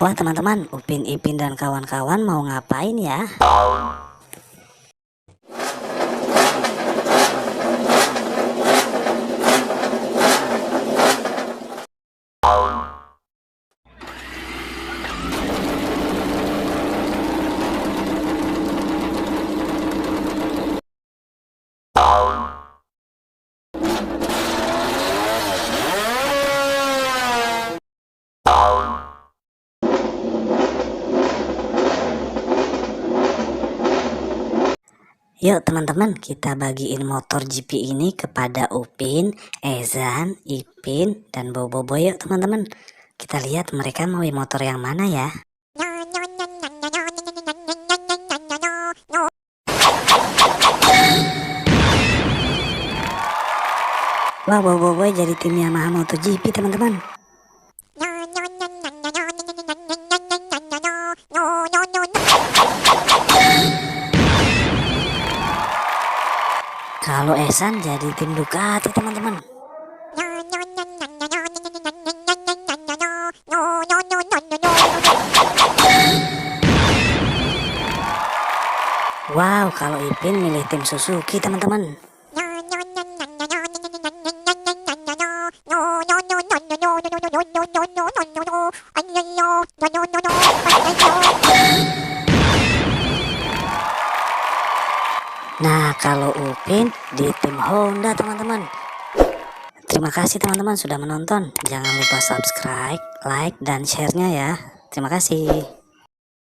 Wah teman-teman, Upin Ipin dan kawan-kawan mau ngapain ya? Yuk teman-teman, kita bagiin motor GP ini kepada Upin, Ezan, Ipin, dan Bobo yuk teman-teman. Kita lihat mereka mau motor yang mana ya. Wah, Bobo jadi tim Yamaha MotoGP teman-teman. Kalau Esan jadi tim Ducati teman-teman. Wow, kalau Ipin milih tim Suzuki teman-teman. Nah, kalau Upin di tim Honda teman-teman. Terima kasih teman-teman sudah menonton. Jangan lupa subscribe, like, dan share-nya ya. Terima kasih.